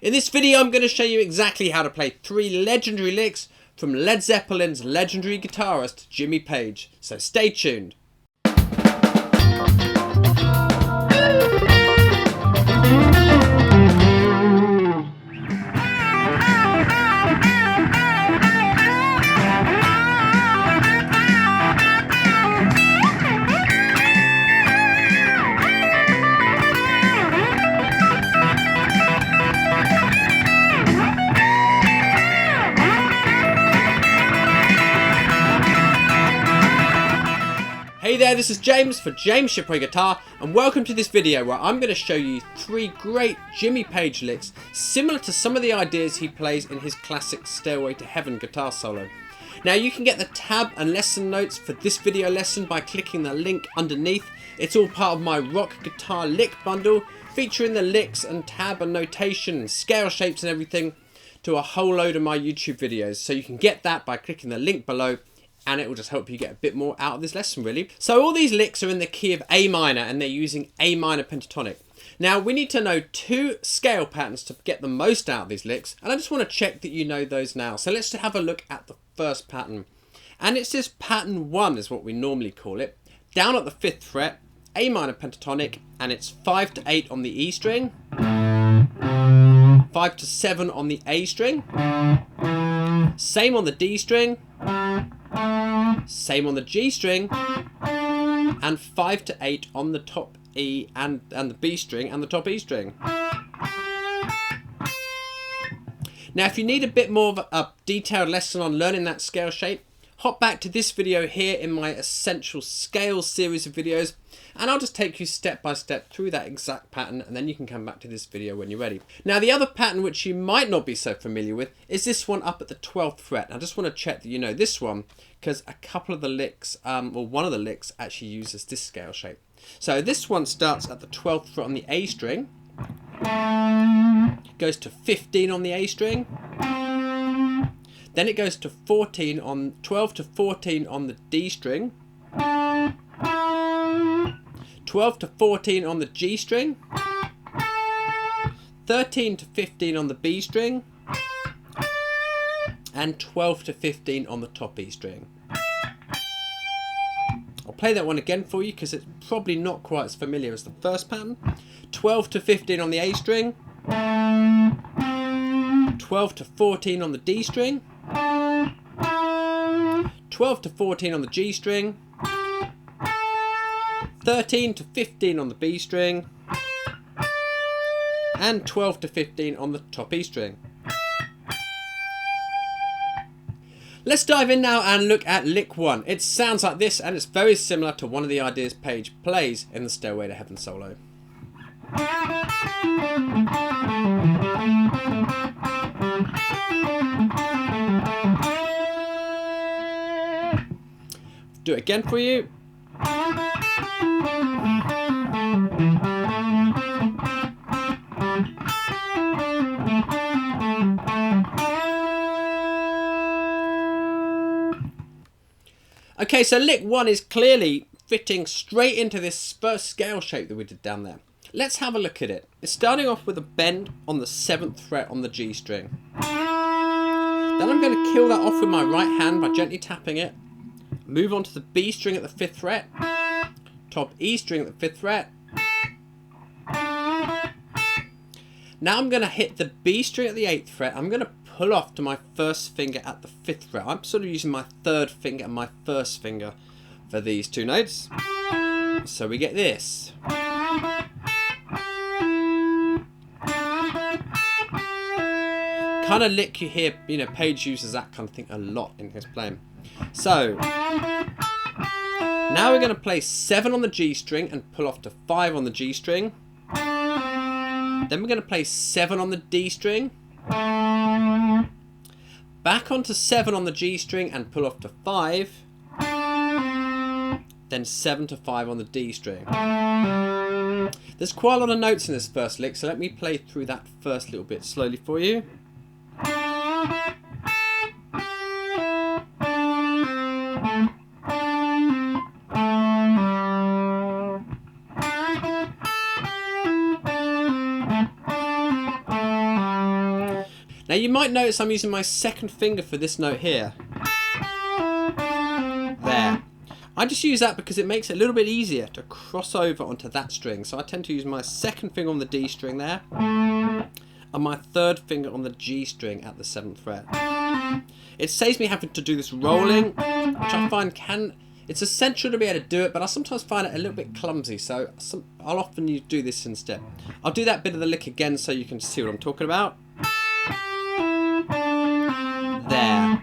In this video I'm going to show you exactly how to play 3 legendary licks from Led Zeppelin's legendary guitarist Jimmy Page, so stay tuned. Hey there, this is James for James Shipway Guitar, and welcome to this video where I'm going to show you 3 great Jimmy Page licks similar to some of the ideas he plays in his classic Stairway To Heaven guitar solo. Now you can get the tab and lesson notes for this video lesson by clicking the link underneath. It's all part of my rock guitar lick bundle featuring the licks and tab and notation and scale shapes and everything to a whole load of my YouTube videos. So you can get that by clicking the link below, and it will just help you get a bit more out of this lesson really. So all these licks are in the key of A minor and they're using A minor pentatonic. Now we need to know 2 scale patterns to get the most out of these licks, and I just want to check that you know those now. So let's have a look at the first pattern. And it's this pattern 1 is what we normally call it. Down at the 5th fret, A minor pentatonic, and it's 5 to 8 on the E string, 5 to 7 on the A string, same on the D string, same on the G string, and 5 to 8 on the top E and the B string and the top E string. Now if you need a bit more of a detailed lesson on learning that scale shape, hop back to this video here in my Essential Scales series of videos, and I'll just take you step by step through that exact pattern, and then you can come back to this video when you're ready. Now the other pattern which you might not be so familiar with is this one up at the 12th fret. I just want to check that you know this one, because a couple of the licks, or one of the licks actually uses this scale shape. So this one starts at the 12th fret on the A string, goes to 15 on the A string, then it goes to 12 to 14 on the D string, 12 to 14 on the G string, 13 to 15 on the B string, and 12 to 15 on the top E string. I'll play that one again for you because it's probably not quite as familiar as the first pattern. 12 to 15 on the A string, 12 to 14 on the D string, 12 to 14 on the G string, 13 to 15 on the B string, and 12 to 15 on the top E string. Let's dive in now and look at lick 1. It sounds like this, and it's very similar to one of the ideas Page plays in the Stairway to Heaven solo. Do it again for you. Okay, so lick 1 is clearly fitting straight into this first scale shape that we did down there. Let's have a look at it. It's starting off with a bend on the 7th fret on the G string. Then I'm going to kill that off with my right hand by gently tapping it. Move on to the B string at the 5th fret, top E string at the 5th fret. Now I'm going to hit the B string at the 8th fret. I'm going to pull off to my first finger at the 5th fret. I'm sort of using my 3rd finger and my 1st finger for these 2 notes. So we get this. Kind of lick you hear, you know, Page uses that kind of thing a lot in his playing. So now we're going to play 7 on the G string and pull off to 5 on the G string. Then we're going to play 7 on the D string, back onto 7 on the G string and pull off to 5, then 7 to 5 on the D string. There's quite a lot of notes in this first lick, so let me play through that first little bit slowly for you. Now you might notice I'm using my second finger for this note here. There. I just use that because it makes it a little bit easier to cross over onto that string. So I tend to use my second finger on the D string there, and my third finger on the G string at the 7th fret. It saves me having to do this rolling, which I find it's essential to be able to do it, but I sometimes find it a little bit clumsy, so I'll often do this instead. I'll do that bit of the lick again so you can see what I'm talking about. There.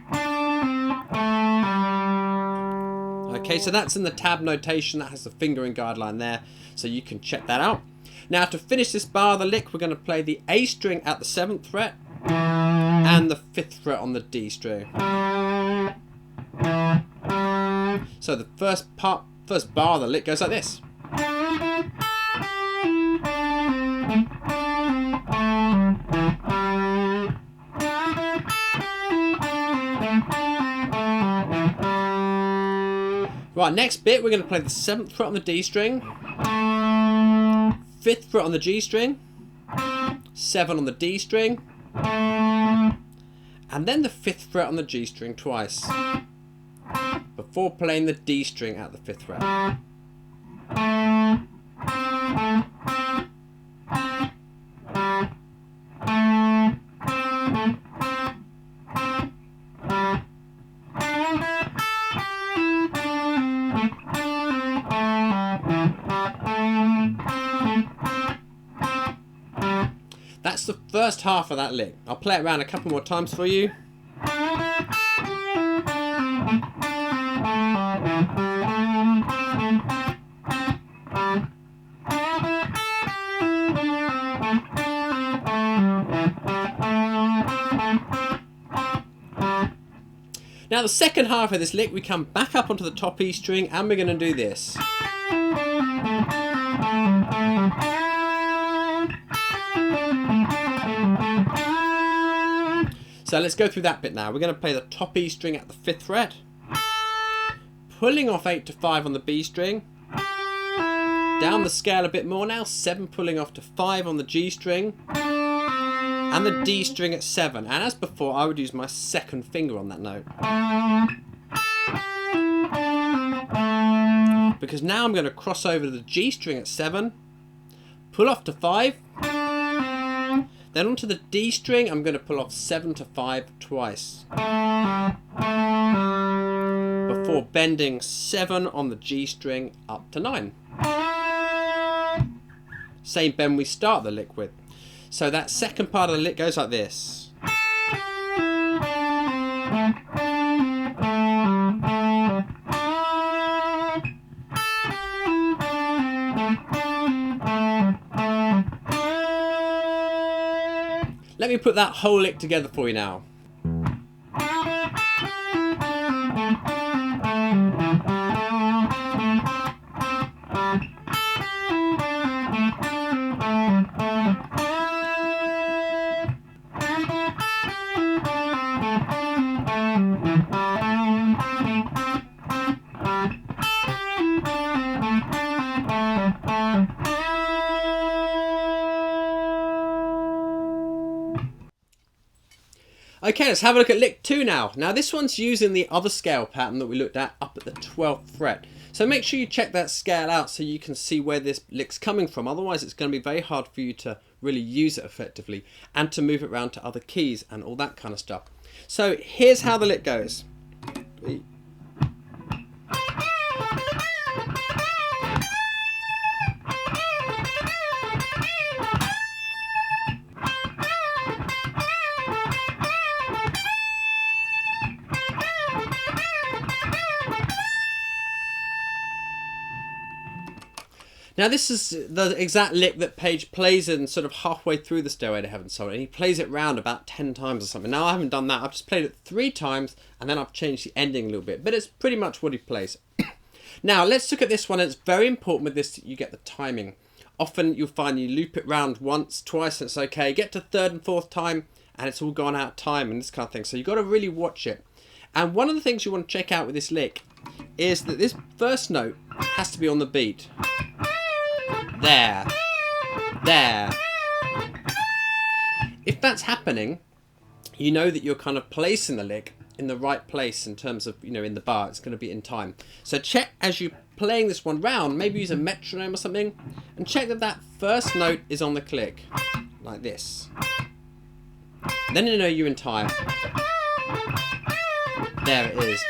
Okay, so that's in the tab notation. That has the fingering guideline there, so you can check that out. Now to finish this bar of the lick, we're going to play the A string at the 7th fret and the 5th fret on the D string. So the first bar of the lick goes like this. Right, next bit we're going to play the 7th fret on the D string, 5th fret on the G string, 7 on the D string, and then the 5th fret on the G string twice, before playing the D string at the 5th fret. That's the first half of that lick. I'll play it around a couple more times for you. Now the second half of this lick, we come back up onto the top E string and we're going to do this. So let's go through that bit now. We're going to play the top E string at the 5th fret, pulling off 8 to 5 on the B string, down the scale a bit more now, 7 pulling off to 5 on the G string, and the D string at 7. And as before, I would use my second finger on that note. Because now I'm going to cross over to the G string at 7, pull off to 5, then onto the D string, I'm going to pull off 7 to 5 twice, before bending 7 on the G string up to 9. Same bend we start the lick with. So that second part of the lick goes like this. Let me put that whole lick together for you now. Okay, let's have a look at lick 2 now. Now this one's using the other scale pattern that we looked at up at the 12th fret. So make sure you check that scale out so you can see where this lick's coming from. Otherwise it's going to be very hard for you to really use it effectively and to move it around to other keys and all that kind of stuff. So here's how the lick goes. Now this is the exact lick that Page plays in sort of halfway through the Stairway to Heaven solo, and he plays it round about 10 times or something. Now I haven't done that, I've just played it 3 times and then I've changed the ending a little bit, but it's pretty much what he plays. Now let's look at this one. It's very important with this that you get the timing. Often you'll find you loop it round once, twice and it's okay. Get to 3rd and 4th time and it's all gone out of time and this kind of thing. So you've got to really watch it. And one of the things you want to check out with this lick is that this first note has to be on the beat. There, there. If that's happening, you know that you're kind of placing the lick in the right place in terms of, in the bar. It's going to be in time. So check as you're playing this one round, maybe use a metronome or something, and check that that first note is on the click, like this. Then you know you're in time. There it is.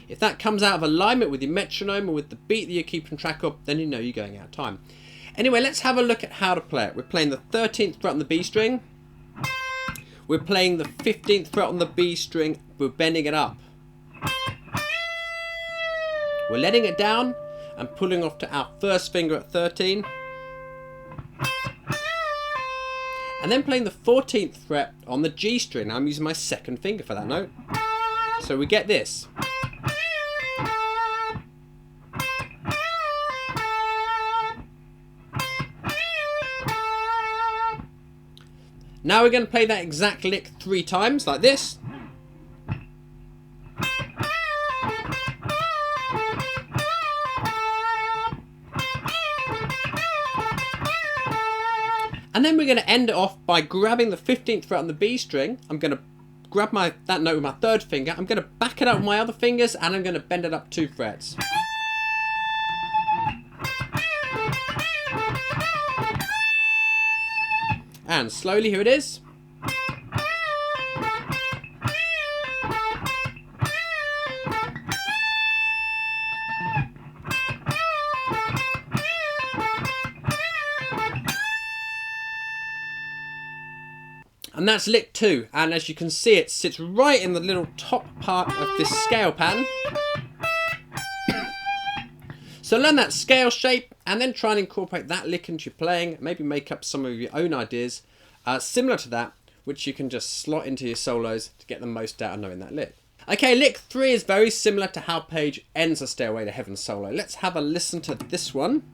If that comes out of alignment with your metronome or with the beat that you're keeping track of, then you know you're going out of time. Anyway, let's have a look at how to play it. We're playing the 13th fret on the B string. We're playing the 15th fret on the B string. We're bending it up. We're letting it down and pulling off to our first finger at 13. And then playing the 14th fret on the G string. Now I'm using my second finger for that note. So we get this. Now we're going to play that exact lick 3 times, like this. And then we're going to end it off by grabbing the 15th fret on the B string. I'm going to grab that note with my third finger. I'm going to back it up with my other fingers, and I'm going to bend it up 2 frets. And slowly, here it is. And that's lick 2, and as you can see, it sits right in the little top part of this scale pattern. So learn that scale shape and then try and incorporate that lick into your playing. Maybe make up some of your own ideas similar to that, which you can just slot into your solos to get the most out of knowing that lick. Okay, lick 3 is very similar to how Page ends a Stairway to Heaven solo. Let's have a listen to this one.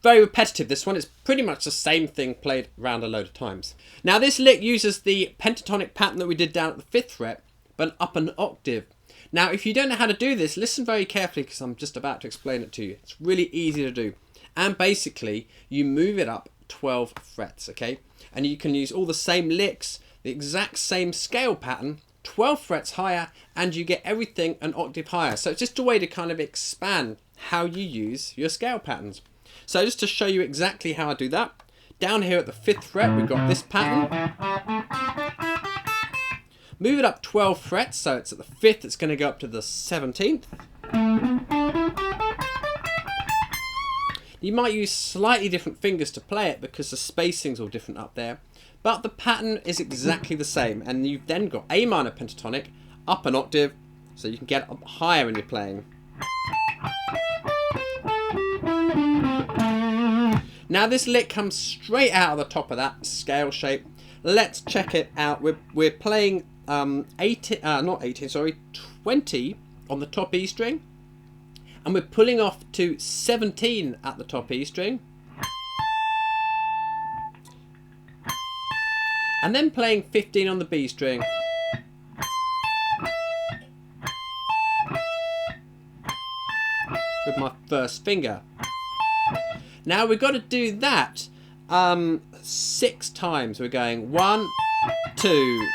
Very repetitive, this one. It's pretty much the same thing played around a load of times. Now this lick uses the pentatonic pattern that we did down at the 5th fret, but up an octave. Now if you don't know how to do this, listen very carefully because I'm just about to explain it to you. It's really easy to do. And basically you move it up 12 frets, okay? And you can use all the same licks, the exact same scale pattern, 12 frets higher, and you get everything an octave higher. So it's just a way to kind of expand how you use your scale patterns. So just to show you exactly how I do that, down here at the 5th fret we've got this pattern. Move it up 12 frets, so it's at the 5th, it's going to go up to the 17th. You might use slightly different fingers to play it because the spacing's all different up there, but the pattern is exactly the same, and you've then got A minor pentatonic up an octave, so you can get up higher in your playing. Now this lick comes straight out of the top of that scale shape. Let's check it out. We're playing 20 on the top E string, and we're pulling off to 17 at the top E string, and then playing 15 on the B string, with my first finger. Now we've got to do that 6 times. We're going 1, 2,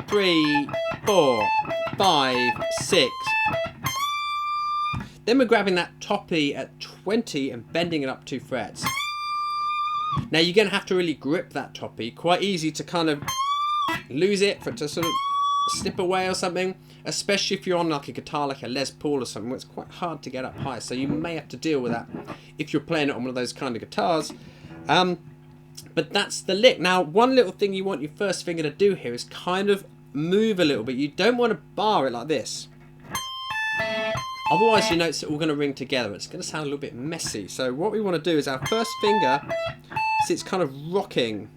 3, 4, 5, 6. Then we're grabbing that top E at 20 and bending it up 2 frets. Now you're going to have to really grip that top E. Quite easy to kind of lose it, for it to sort of slip away or something, especially if you're on like a guitar like a Les Paul or something where it's quite hard to get up high, so you may have to deal with that if you're playing it on one of those kind of guitars. But that's the lick. Now one little thing you want your first finger to do here is kind of move a little bit. You don't want to bar it like this, otherwise your notes are all going to ring together. It's going to sound a little bit messy. So what we want to do is our first finger sits kind of rocking.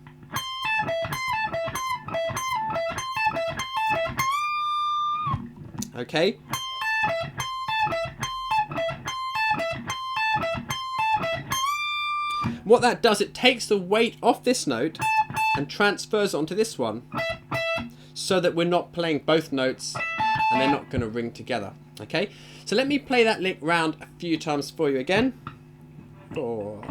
Okay. What that does, it takes the weight off this note and transfers onto this one, so that we're not playing both notes and they're not going to ring together. Okay, so let me play that lick round a few times for you again. 4.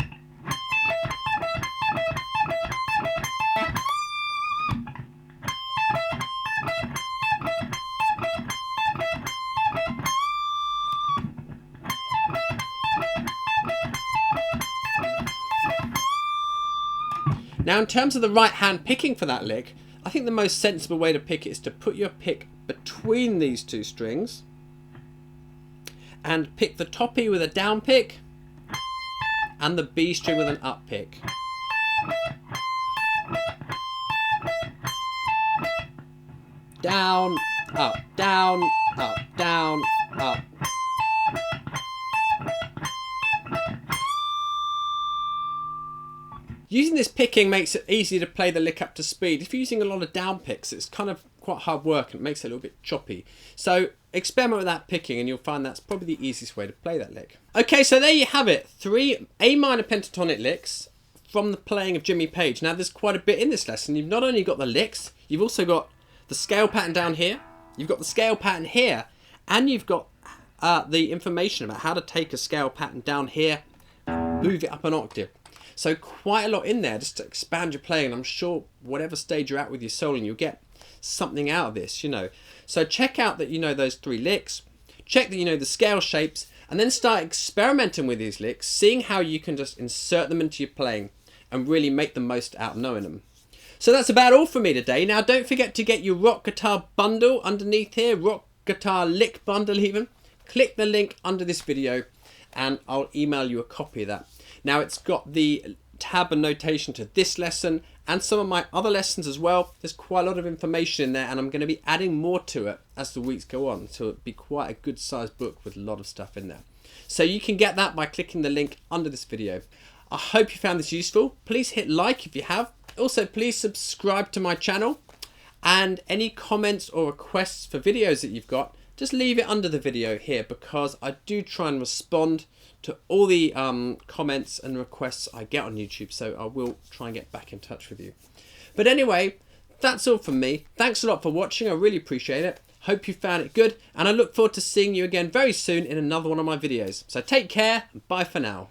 Now in terms of the right hand picking for that lick, I think the most sensible way to pick it is to put your pick between these two strings and pick the top E with a down pick and the B string with an up pick. Down, up, down, up, down, up. Using this picking makes it easy to play the lick up to speed. If you're using a lot of down picks, it's kind of quite hard work and it makes it a little bit choppy. So experiment with that picking and you'll find that's probably the easiest way to play that lick. Okay, so there you have it. 3 A minor pentatonic licks from the playing of Jimmy Page. Now there's quite a bit in this lesson. You've not only got the licks, you've also got the scale pattern down here, you've got the scale pattern here, and you've got the information about how to take a scale pattern down here, move it up an octave. So quite a lot in there just to expand your playing, and I'm sure whatever stage you're at with your soloing, you'll get something out of this, you know. So check out that you know those 3 licks, check that you know the scale shapes, and then start experimenting with these licks, seeing how you can just insert them into your playing and really make the most out of knowing them. So that's about all for me today. Now don't forget to get your rock guitar bundle underneath here, rock guitar lick bundle even. Click the link under this video and I'll email you a copy of that. Now it's got the tab and notation to this lesson and some of my other lessons as well. There's quite a lot of information in there and I'm going to be adding more to it as the weeks go on. So it'll be quite a good sized book with a lot of stuff in there. So you can get that by clicking the link under this video. I hope you found this useful. Please hit like if you have. Also, please subscribe to my channel, and any comments or requests for videos that you've got, just leave it under the video here because I do try and respond to all the comments and requests I get on YouTube, so I will try and get back in touch with you. But anyway, that's all from me. Thanks a lot for watching. I really appreciate it. Hope you found it good, and I look forward to seeing you again very soon in another one of my videos. So take care, and bye for now.